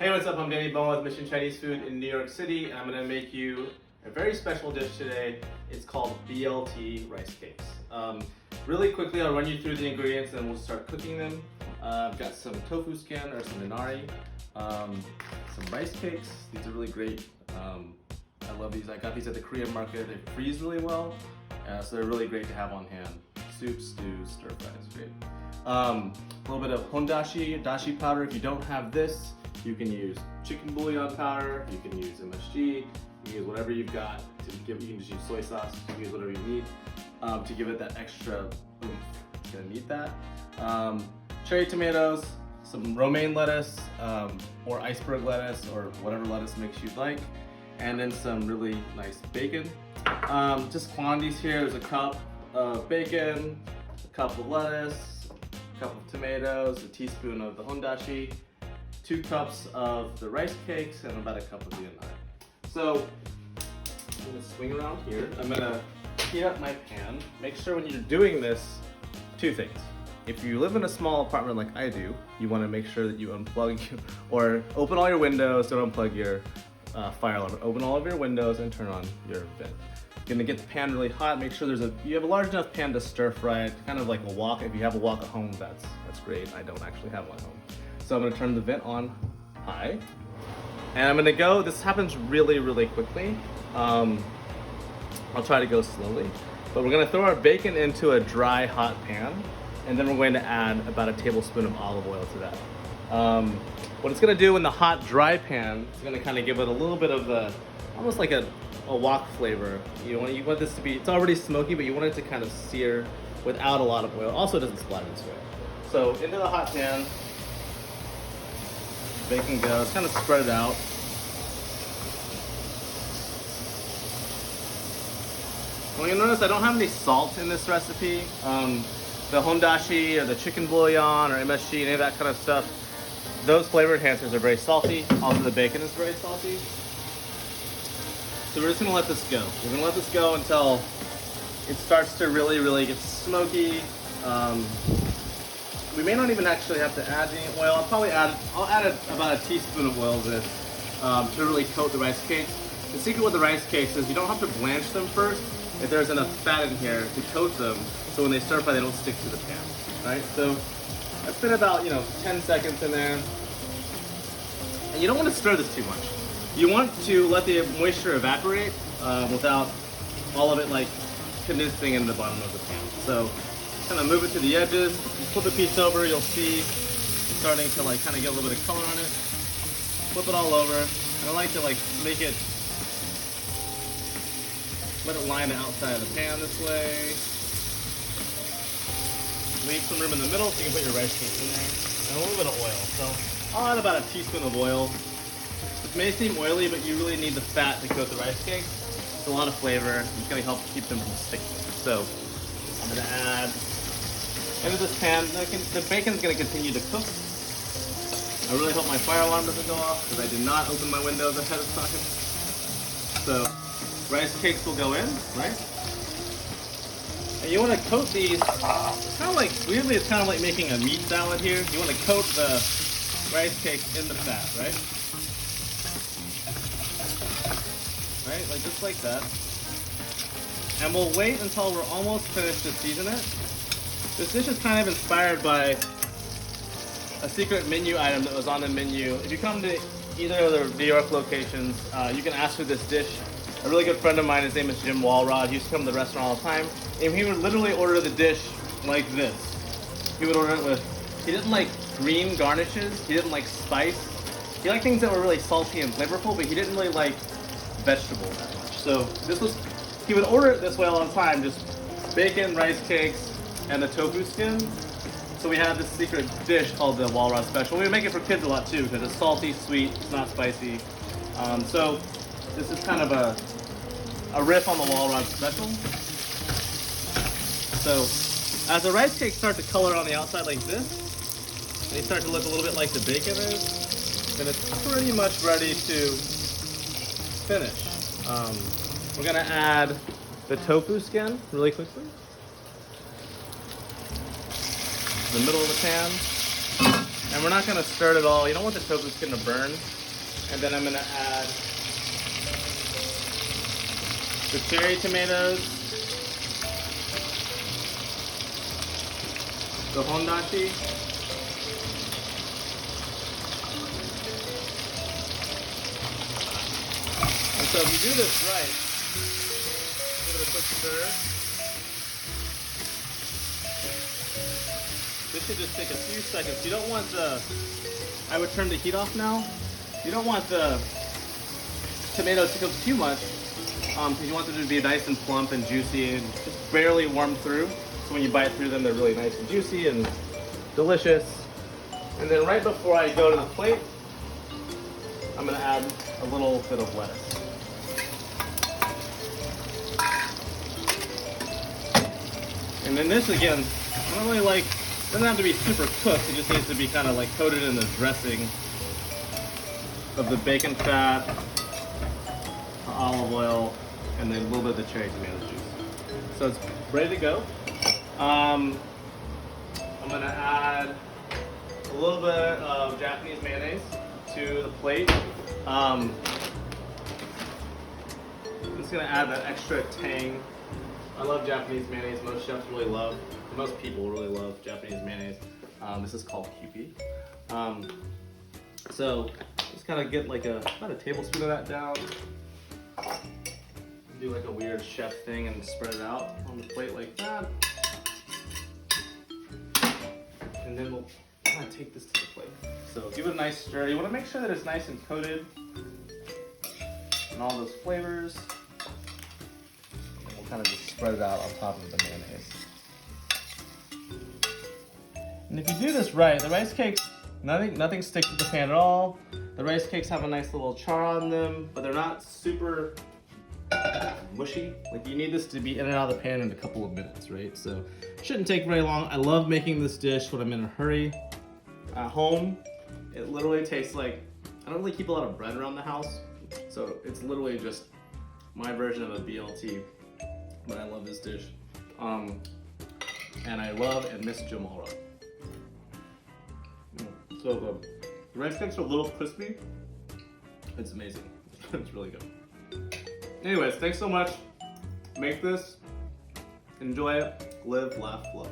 Hey, what's up? I'm Danny Bowien with Mission Chinese Food in New York City, and I'm going to make you a very special dish today. It's called BLT rice cakes. Really quickly, I'll run you through the ingredients and we'll start cooking them. I've got some tofu skin or some inari, some rice cakes. These are really great. I love these. I got these at the Korean market. They freeze really well, so they're really great to have on hand. Soup, stews, stir fries, great. A little bit of hondashi, dashi powder. If you don't have this, you can use chicken bouillon powder, you can use MSG, you can use whatever you've got to give. You can just use soy sauce, you can use whatever you need to give it that extra oomph. You're gonna need that. Cherry tomatoes, some romaine lettuce, or iceberg lettuce, or whatever lettuce mix you'd like, and then some really nice bacon. Just quantities here, there's a cup of bacon, a cup of lettuce, a cup of tomatoes, a teaspoon of the hondashi, 2 cups of the rice cakes, and about a cup of the inari. So I'm gonna swing around here. I'm gonna heat up my pan. Make sure when you're doing this, 2 things. If you live in a small apartment like I do, you wanna make sure that you unplug or open all your windows, don't unplug your fire alarm. Open all of your windows and turn on your vent. You're gonna get the pan really hot. Make sure you have a large enough pan to stir fry it, kind of like a wok. If you have a wok at home, that's great. I don't actually have one at home. So I'm gonna turn the vent on high. And I'm gonna go, this happens really, really quickly. I'll try to go slowly. But we're gonna throw our bacon into a dry, hot pan. And then we're going to add about a tablespoon of olive oil to that. What it's gonna do in the hot, dry pan, it's gonna kind of give it a little bit of almost like a wok flavor. You want this to be, it's already smoky, but you want it to kind of sear without a lot of oil. Also, it doesn't splatter this way. So into the hot pan, bacon goes, kind of spread it out. Well, you'll notice I don't have any salt in this recipe. The hondashi or the chicken bouillon or MSG, any of that kind of stuff, those flavor enhancers are very salty. Also, the bacon is very salty. So we're just gonna let this go. We're gonna let this go until it starts to really, really get smoky. We may not even actually have to add any oil. I'll add about a teaspoon of oil to this to really coat the rice cakes. The secret with the rice cakes is you don't have to blanch them first if there's enough fat in here to coat them, so when they stir fry they don't stick to the pan, right? So I've been about 10 seconds in there. And you don't want to stir this too much. You want to let the moisture evaporate without all of it like condensing in the bottom of the pan. So kind of move it to the edges, flip a piece over, you'll see it's starting to like kind of get a little bit of color on it. Flip it all over, and I like to like make it, let it line the outside of the pan this way. Leave some room in the middle so you can put your rice cakes in there, and a little bit of oil. So I'll add about a teaspoon of oil. It may seem oily, but you really need the fat to coat the rice cakes. It's a lot of flavor. It's going to help keep them from sticking. So I'm going to add into this pan. The bacon's going to continue to cook. I really hope my fire alarm doesn't go off because I did not open my windows ahead of time. So rice cakes will go in, right? And you want to coat these, kind of like, weirdly it's kind of like making a meat salad here. You want to coat the rice cakes in the fat, right? Right, like just like that. And we'll wait until we're almost finished to season it. This dish is kind of inspired by a secret menu item that was on the menu. If you come to either of the New York locations, you can ask for this dish. A really good friend of mine, his name is Jim Walrod. He used to come to the restaurant all the time, and he would literally order the dish like this. He would order it with, he didn't like green garnishes, he didn't like spice. He liked things that were really salty and flavorful, but he didn't really like vegetables that much. So he would order it this way all the time, just bacon, rice cakes, and the tofu skin. So we have this secret dish called the Walrod Special. We make it for kids a lot too, because it's salty, sweet, it's not spicy. So this is kind of a riff on the Walrod Special. So as the rice cakes start to color on the outside like this, they start to look a little bit like the bacon is, then it's pretty much ready to finish. We're gonna add the tofu skin really quickly. The middle of the pan. And we're not gonna stir it at all. You don't want the tofu skin to burn. And then I'm gonna add the cherry tomatoes, the hondashi, and so if you do this right, give it a quick stir. This should just take a few seconds. You don't want the, I would turn the heat off now. You don't want the tomatoes to cook too much, because you want them to be nice and plump and juicy and just barely warm through. So when you bite through them, they're really nice and juicy and delicious. And then right before I go to the plate, I'm gonna add a little bit of lettuce. And then this again, I don't really like, it doesn't have to be super cooked, it just needs to be kind of like coated in the dressing of the bacon fat, the olive oil, and then a little bit of the cherry tomato juice. So it's ready to go. I'm gonna add a little bit of Japanese mayonnaise to the plate. I'm just gonna add that extra tang. I love Japanese mayonnaise. Most chefs really love, most people really love Japanese mayonnaise. This is called Kewpie. So just kind of get like about a tablespoon of that down. Do like a weird chef thing and spread it out on the plate like that. And then we'll kind of take this to the plate. So give it a nice stir. You want to make sure that it's nice and coated and all those flavors. And then we'll kind of just spread it out on top of the mayonnaise. And if you do this right, the rice cakes, nothing sticks to the pan at all. The rice cakes have a nice little char on them, but they're not super mushy. Like, you need this to be in and out of the pan in a couple of minutes, right? So it shouldn't take very long. I love making this dish when I'm in a hurry. At home, it literally tastes like, I don't really keep a lot of bread around the house, so it's literally just my version of a BLT, but I love this dish. And I love and miss Jamora. So good. The rice cakes are a little crispy. It's amazing. It's really good. Anyways, thanks so much. Make this, enjoy it, live, laugh, love.